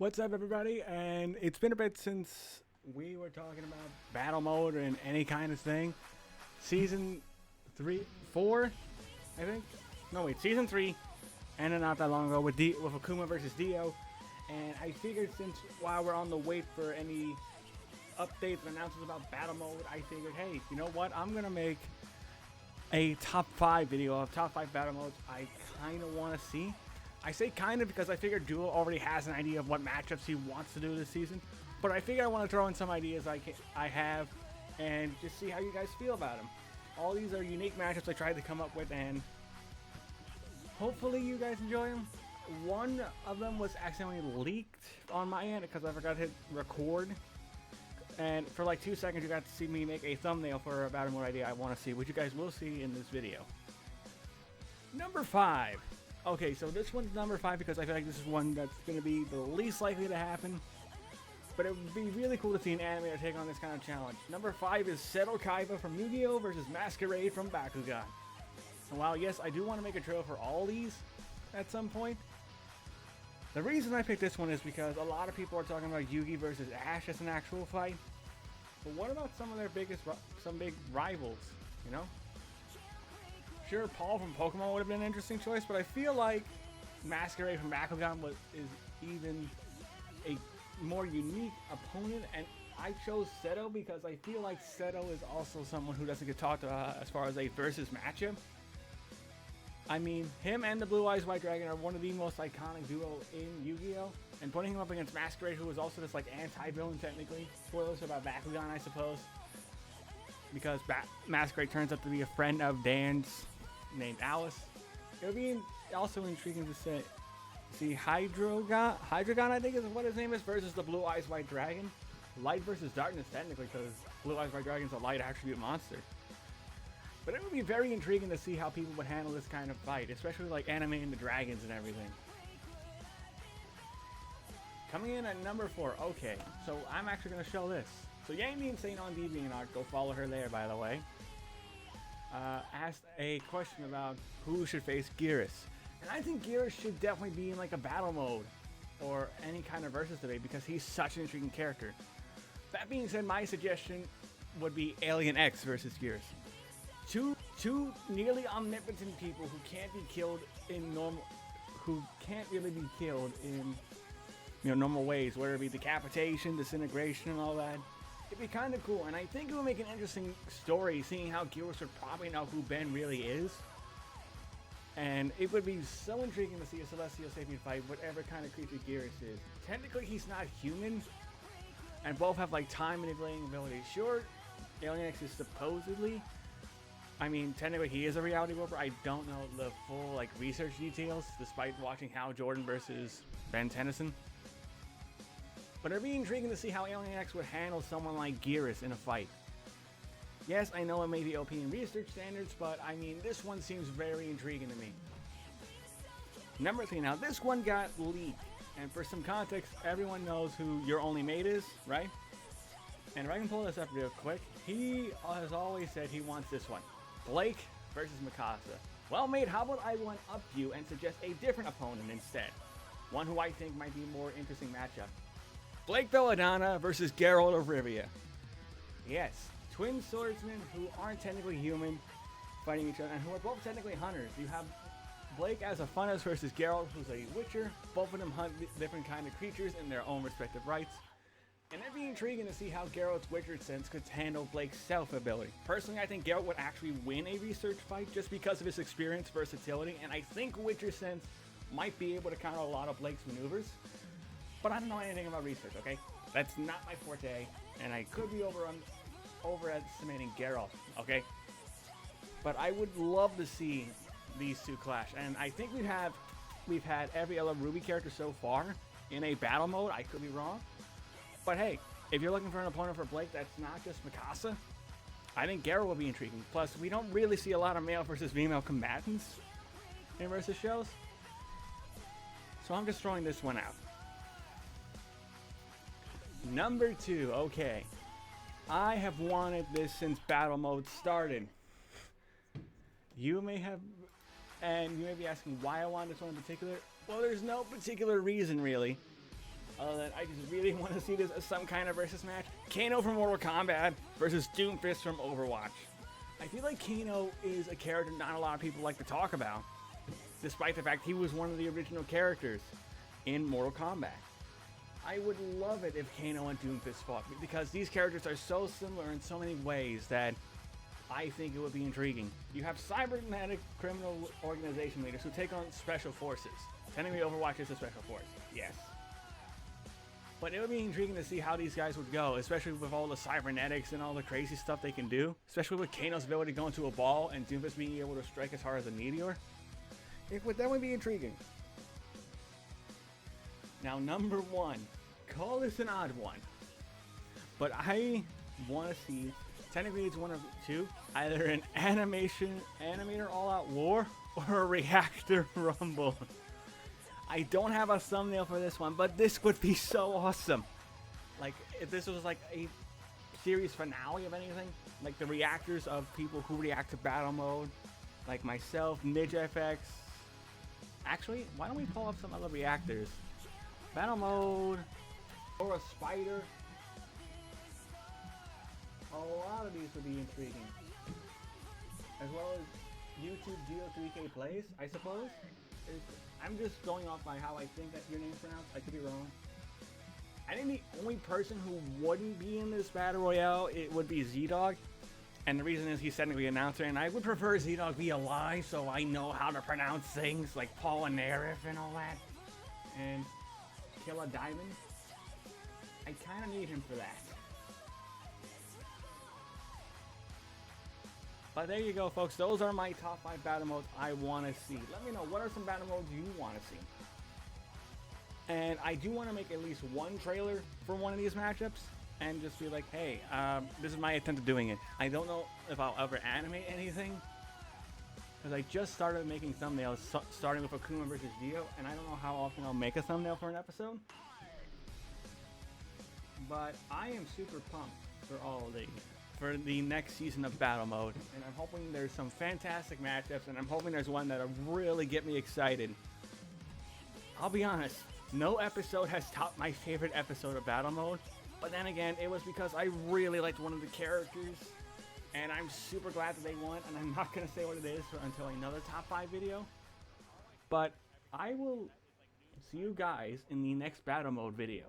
What's up, everybody? And it's been a bit since we were talking about battle mode and any kind of thing. Season 3, 4, I think. No, wait, season 3 ended not that long ago with Akuma versus Dio. And I figured since while we're on the wait for any updates and announcements about battle mode, I figured, hey, you know what? I'm gonna make a top 5 video of top 5 battle modes I kind of want to see. I say kind of because I figured Duo already has an idea of what matchups he wants to do this season, but I figure I want to throw in some ideas I have and just see how you guys feel about them. All these are unique matchups I tried to come up with, and hopefully you guys enjoy them. One of them was accidentally leaked on my end because I forgot to hit record, and for like 2 seconds you got to see me make a thumbnail for a battle mode idea I want to see, which you guys will see in this video. Number 5. Okay, so this one's number 5 because I feel like this is one that's going to be the least likely to happen. But it would be really cool to see an animator take on this kind of challenge. Number 5 is Seto Kaiba from Yu-Gi-Oh! Versus Masquerade from Bakugan. And while yes, I do want to make a trail for all these at some point, the reason I picked this one is because a lot of people are talking about Yugi versus Ash as an actual fight. But what about some of their some big rivals, you know? Sure, Paul from Pokemon would have been an interesting choice, but I feel like Masquerade from Bakugan is even a more unique opponent, and I chose Seto because I feel like Seto is also someone who doesn't get talked about as far as a versus matchup. I mean, him and the Blue Eyes White Dragon are one of the most iconic duo in Yu-Gi-Oh! And putting him up against Masquerade, who is also this like anti-villain technically. Spoilers about Bakugan, I suppose. Because Masquerade turns out to be a friend of Dan's, named Alice. It would be also intriguing to see Hydreigon, I think is what his name is, versus the Blue Eyes White Dragon. Light versus darkness, technically, because Blue Eyes White Dragon is a light attribute monster. But it would be very intriguing to see how people would handle this kind of fight, especially like animating the dragons and everything. Coming in at number 4, okay, so I'm actually going to show this. So Yang the Insane on DeviantArt, go follow her there, by the way. Asked a question about who should face Geras. And I think Geras should definitely be in like a battle mode or any kind of versus debate because he's such an intriguing character. That being said, my suggestion would be Alien X versus Geras. Two nearly omnipotent people who can't be killed in really be killed in normal ways, whether it be decapitation, disintegration, and all that. It'd be kind of cool, and I think it would make an interesting story, seeing how Geras would probably know who Ben really is. And it would be so intriguing to see a Celestial Sapien fight whatever kind of creature Geras is. Technically, he's not human, and both have like time manipulating abilities. Sure, Alien X is supposedly, I mean, technically he is a reality warper. I don't know the full like research details, despite watching Hal Jordan versus Ben Tennyson. But it'd be intriguing to see how Alien X would handle someone like Geras in a fight. Yes, I know it may be OP in research standards, but I mean, this one seems very intriguing to me. Number 3, now this one got leaked, and for some context, everyone knows who Your Only Mate is, right? And if I can pull this up real quick, he has always said he wants this one. Blake versus Mikasa. Well, mate, how about I one up you and suggest a different opponent instead? One who I think might be a more interesting matchup. Blake Belladonna versus Geralt of Rivia. Yes, twin swordsmen who aren't technically human fighting each other and who are both technically hunters. You have Blake as a funnest versus Geralt, who's a witcher. Both of them hunt different kind of creatures in their own respective rights. And it'd be intriguing to see how Geralt's witcher sense could handle Blake's stealth ability. Personally, I think Geralt would actually win a research fight just because of his experience, versatility, and I think witcher sense might be able to counter a lot of Blake's maneuvers. But I don't know anything about research, okay? That's not my forte, and I could be overestimating Geralt, okay? But I would love to see these two clash, and I think we've had every other Ruby character so far in a battle mode. I could be wrong, but hey, if you're looking for an opponent for Blake that's not just Mikasa, I think Geralt will be intriguing. Plus, we don't really see a lot of male versus female combatants in versus shows, so I'm just throwing this one out. Number 2, okay. I have wanted this since battle mode started. You may be asking why I want this one in particular. Well, there's no particular reason really. other than I just really want to see this as some kind of versus match. Kano from Mortal Kombat versus Doomfist from Overwatch. I feel like Kano is a character not a lot of people like to talk about, despite the fact he was one of the original characters in Mortal Kombat. I would love it if Kano and Doomfist fought, because these characters are so similar in so many ways that I think it would be intriguing. You have cybernetic criminal organization leaders who take on special forces. Technically, Overwatch is a special force, yes. But it would be intriguing to see how these guys would go, especially with all the cybernetics and all the crazy stuff they can do. Especially with Kano's ability to go into a ball and Doomfist being able to strike as hard as a meteor. It would definitely be intriguing. Now, number one. Call this an odd one. But I want to see, technically it's one of two, either an animator all-out war or a reactor rumble. I don't have a thumbnail for this one, but this would be so awesome. Like, if this was like a series finale of anything, like the reactors of people who react to battle mode, like myself, NidgeFX. Actually, why don't we pull up some other reactors? Battle mode, or a spider. A lot of these would be intriguing. As well as YouTube Geo3K Plays, I suppose. I'm just going off by how I think that your name's pronounced. I could be wrong. I think the only person who wouldn't be in this battle royale, it would be Z-Dog. And the reason is he's technically an announcer, and I would prefer Z-Dog be alive so I know how to pronounce things like Polnareff and all that. And Killa Diamond. I kind of need him for that. But there you go, folks. Those are my top 5 battle modes I want to see. Let me know, what are some battle modes you want to see? And I do want to make at least one trailer for one of these matchups and just be like, hey, this is my attempt at doing it. I don't know if I'll ever animate anything, because I just started making thumbnails, starting with Akuma versus Dio, and I don't know how often I'll make a thumbnail for an episode. But I am super pumped for all of these, for the next season of Battle Mode, and I'm hoping there's some fantastic matchups, and I'm hoping there's one that'll really get me excited. I'll be honest, no episode has topped my favorite episode of Battle Mode, but then again, it was because I really liked one of the characters, and I'm super glad that they won, and I'm not going to say what it is until another top 5 video. But I will see you guys in the next Battle Mode video.